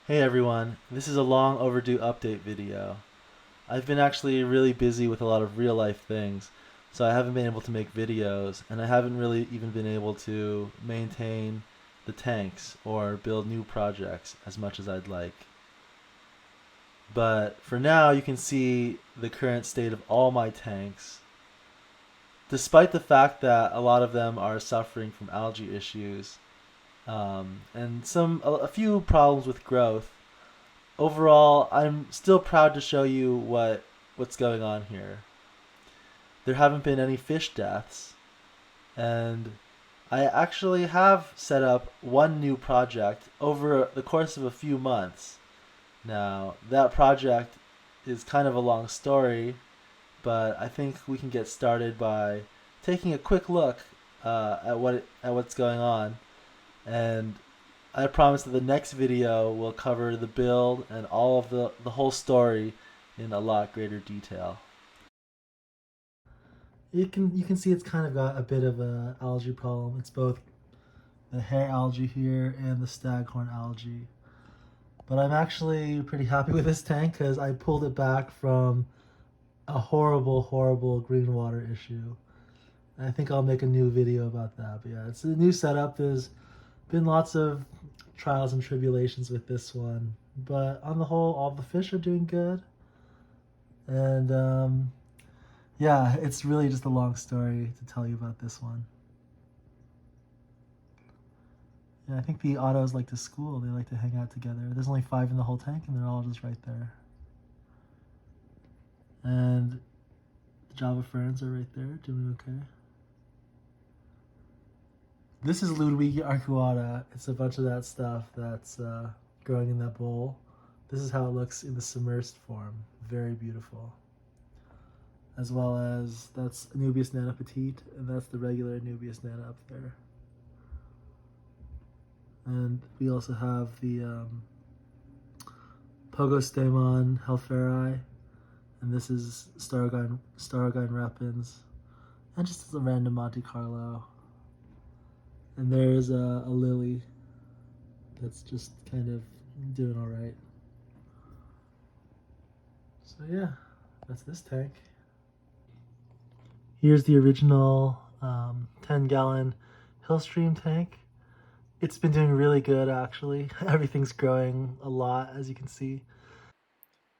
Hey everyone, this is a long overdue update video. I've been actually really busy with a lot of real life things, so I haven't been able to make videos, and I haven't really even been able to maintain the tanks or build new projects as much as I'd like. But for now, you can see the current state of all my tanks. Despite the fact that a lot of them are suffering from algae issues and a few problems with growth, overall, I'm still proud to show you what's going on here. There haven't been any fish deaths, and I actually have set up one new project over the course of a few months. Now, that project is kind of a long story, but I think we can get started by taking a quick look at what's going on, and I promise that the next video will cover the build and all of the whole story in a lot greater detail. You can see it's kind of got a bit of a algae problem. It's both the hair algae here and the staghorn algae. But I'm actually pretty happy with this tank because I pulled it back from a horrible green water issue. And I think I'll make a new video about that. But yeah, it's a new setup. There's been lots of trials and tribulations with this one, but on the whole, all the fish are doing good. And yeah, it's really just a long story to tell you about this one. Yeah, I think the autos like to school. They like to hang out together. There's only 5 in the whole tank, and they're all just right there. And the Java ferns are right there, doing okay. This is Ludwigi arcuata. It's a bunch of that stuff that's growing in that bowl. This is how it looks in the submersed form. Very beautiful. As well as that's Anubias nana petite, and that's the regular Anubias nana up there. And we also have the Pogostemon halferi, and this is Starogine repens, and just a random Monte Carlo. And there's a lily that's just kind of doing all right. So yeah, that's this tank. Here's the original 10-gallon hillstream tank. It's been doing really good, actually. Everything's growing a lot, as you can see.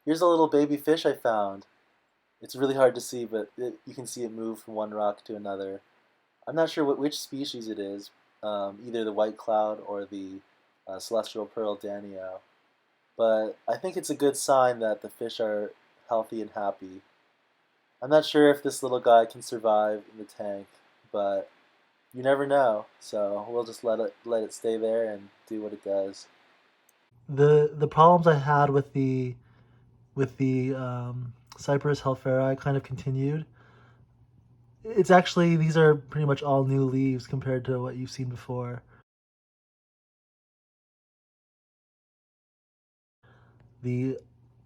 Here's a little baby fish I found. It's really hard to see, but you can see it move from one rock to another. I'm not sure which species it is, either the white cloud or the celestial pearl danio. But I think it's a good sign that the fish are healthy and happy. I'm not sure if this little guy can survive in the tank, but you never know. So we'll just let it stay there and do what it does. The problems I had with the Cypress halferi kind of continued. It's actually, these are pretty much all new leaves compared to what you've seen before. There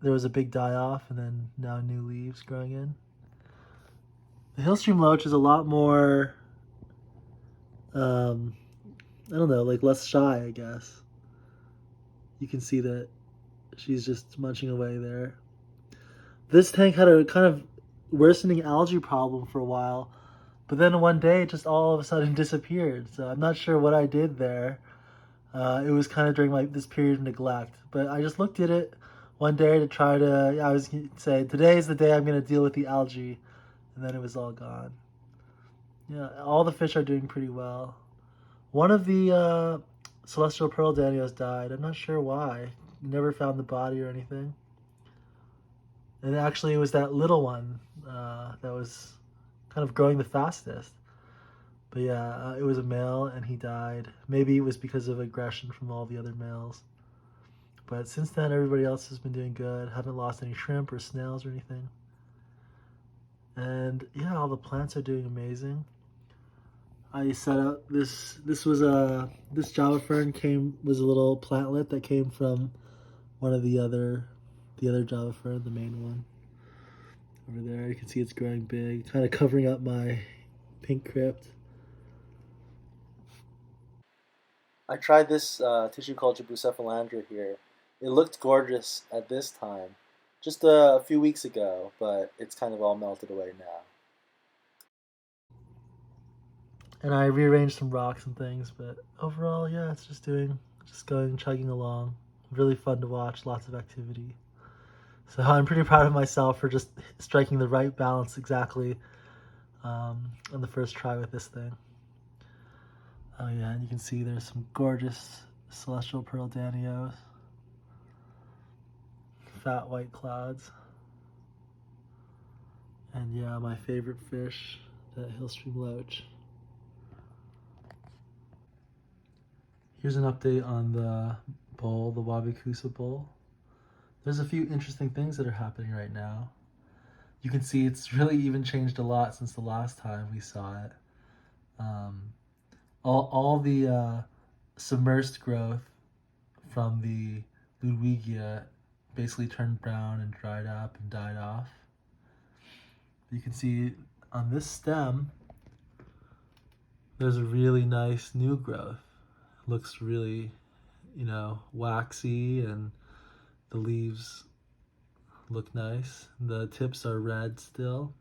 was a big die off, and then now new leaves growing in. The hillstream loach is a lot more, um, I don't know, like less shy, I guess. You can see that she's just munching away there. This tank had a kind of worsening algae problem for a while, but then one day it just all of a sudden disappeared. So I'm not sure what I did there. It was kind of during this period of neglect, but I just looked at it one day to try to. Yeah, I was gonna say today is the day I'm going to deal with the algae, and then it was all gone. Yeah, all the fish are doing pretty well. One of the celestial pearl danios died. I'm not sure why. Never found the body or anything. And actually, it was that little one that was kind of growing the fastest. But yeah, it was a male and he died. Maybe it was because of aggression from all the other males. But since then, everybody else has been doing good. Haven't lost any shrimp or snails or anything. And yeah, all the plants are doing amazing. I set up this. This Java fern was a little plantlet that came from one of the other Java fern, the main one. Over there, you can see it's growing big, kind of covering up my pink crypt. I tried this tissue culture Bucephalandra here, It looked gorgeous at this time, just a few weeks ago, but it's kind of all melted away now. And I rearranged some rocks and things, but overall, yeah, it's just going, chugging along. Really fun to watch, lots of activity. So I'm pretty proud of myself for just striking the right balance exactly on the first try with this thing. Oh yeah, and you can see there's some gorgeous celestial pearl danios, fat white clouds, and yeah, my favorite fish, the hillstream loach. Here's an update on the bowl, the Wabi-kusa bowl. There's a few interesting things that are happening right now. You can see it's really even changed a lot since the last time we saw it. Um, all the submersed growth from the Ludwigia basically turned brown and dried up and died off. You can see on this stem, there's a really nice new growth. Looks really, waxy, and the leaves look nice. The tips are red still.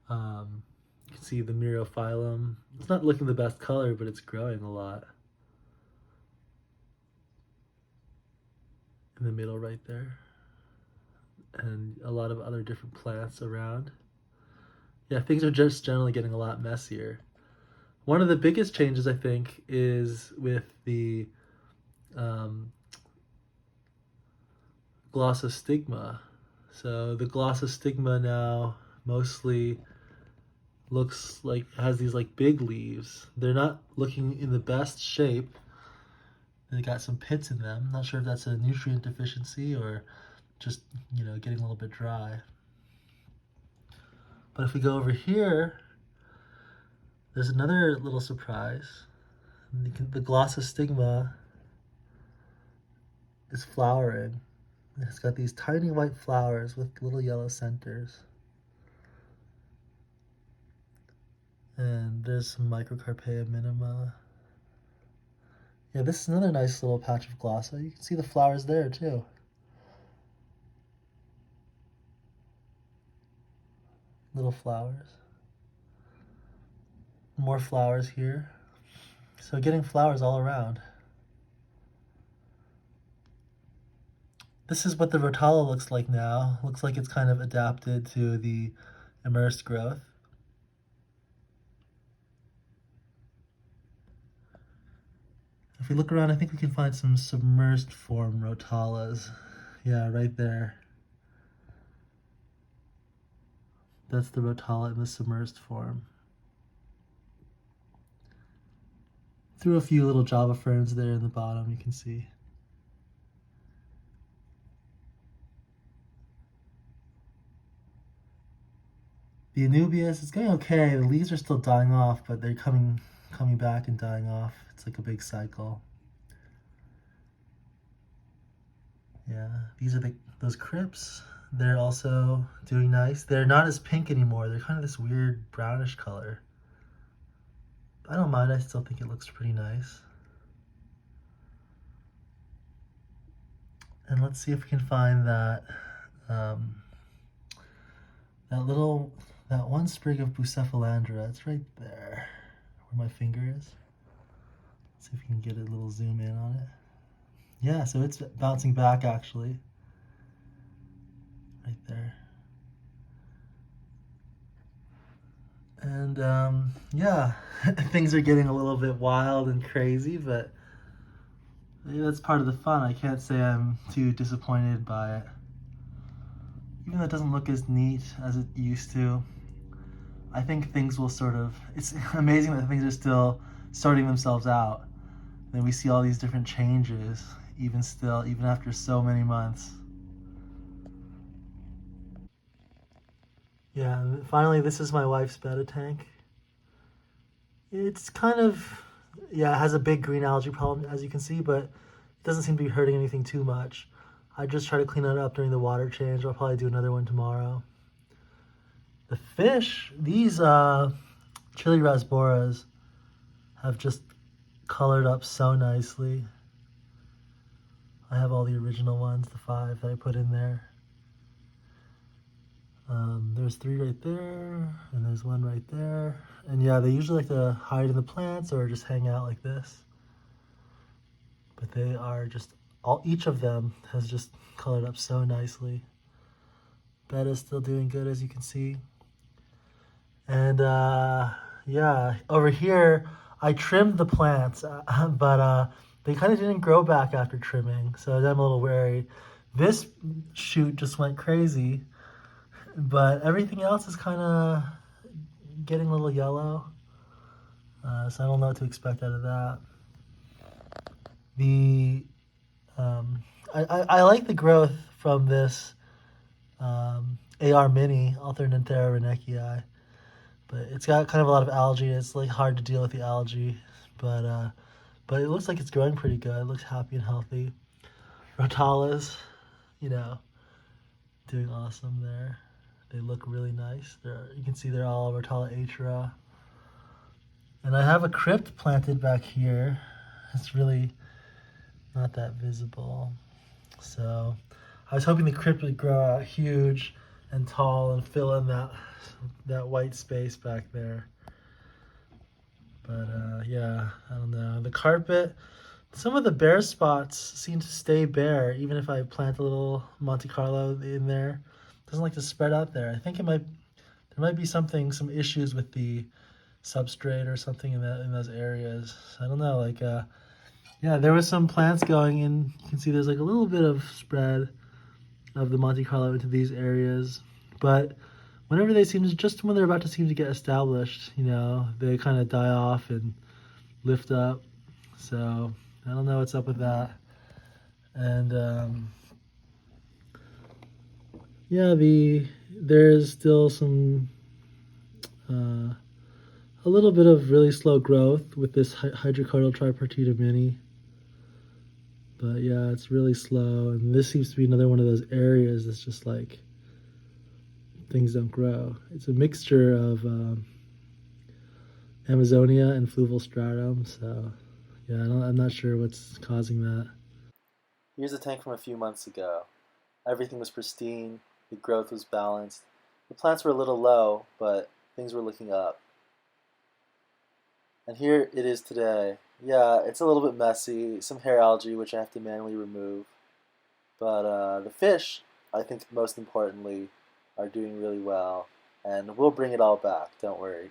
You can see the myriophyllum. It's not looking the best color, but it's growing a lot. In the middle right there. And a lot of other different plants around. Yeah, things are just generally getting a lot messier. One of the biggest changes, I think, is with the glossostigma. So the glossostigma now mostly looks like has these like big leaves. They're not looking in the best shape. They got some pits in them. Not sure if that's a nutrient deficiency or just, getting a little bit dry. But if we go over here, there's another little surprise. The glossostigma is flowering. It's got these tiny white flowers with little yellow centers. And there's some microcarpea minima. Yeah, this is another nice little patch of glossa. You can see the flowers there too. Little flowers. More flowers here. So getting flowers all around. This is what the rotala looks like now. Looks like it's kind of adapted to the immersed growth. If we look around, I think we can find some submersed form rotalas. Yeah, right there. That's the rotala in the submersed form. Threw a few little Java ferns there in the bottom, you can see. The Anubias, it's going okay. The leaves are still dying off, but they're coming back and dying off. It's like a big cycle. Yeah, these are those crypts. They're also doing nice. They're not as pink anymore. They're kind of this weird brownish color. I don't mind. I still think it looks pretty nice. And let's see if we can find that that one sprig of Bucephalandra. It's right there where my finger is. Let's see if we can get a little zoom in on it. Yeah, so it's bouncing back actually. Right there. And yeah, things are getting a little bit wild and crazy, but maybe that's part of the fun. I can't say I'm too disappointed by it. Even though it doesn't look as neat as it used to, I think things will it's amazing that things are still sorting themselves out. And we see all these different changes, even after so many months. Yeah, and finally, this is my wife's betta tank. It's kind of, yeah, it has a big green algae problem, as you can see, but it doesn't seem to be hurting anything too much. I just try to clean it up during the water change. I'll probably do another one tomorrow. The fish, these chili rasboras have just colored up so nicely. I have all the original ones, the 5 that I put in there. There's 3 right there, and there's 1 right there. And yeah, they usually like to hide in the plants or just hang out like this. But they are just, each of them has just colored up so nicely. Betta's still doing good, as you can see. And yeah, over here, I trimmed the plants, but they kind of didn't grow back after trimming, so I'm a little wary. This shoot just went crazy, but everything else is kind of getting a little yellow, so I don't know what to expect out of that. The I like the growth from this AR Mini, Alternanthera renekii, but it's got kind of a lot of algae. It's like hard to deal with the algae, but it looks like it's growing pretty good. It looks happy and healthy. Rotalas, you know, doing awesome there. They look really nice. You can see they're all Rotala atria. And I have a crypt planted back here. It's really not that visible. So I was hoping the crypt would grow out huge and tall and fill in that white space back there. But yeah, I don't know. The carpet, some of the bare spots seem to stay bare, even if I plant a little Monte Carlo in there. It doesn't like to spread out there. I think there might be some issues with the substrate or something in those areas. I don't know. Like yeah, there was some plants going in. You can see there's like a little bit of spread of the Monte Carlo into these areas, but whenever just when they're about to seem to get established, you know, they kind of die off and lift up. So I don't know what's up with that. And yeah, there's still some a little bit of really slow growth with this hydrocardal tripartita mini. But yeah, it's really slow, and this seems to be another one of those areas that's just like things don't grow. It's a mixture of Amazonia and fluval stratum, so yeah, I'm not sure what's causing that. Here's a tank from a few months ago. Everything was pristine, the growth was balanced. The plants were a little low, but things were looking up. And here it is today. Yeah, it's a little bit messy, some hair algae which I have to manually remove. But the fish, I think most importantly, are doing really well. And we'll bring it all back, don't worry.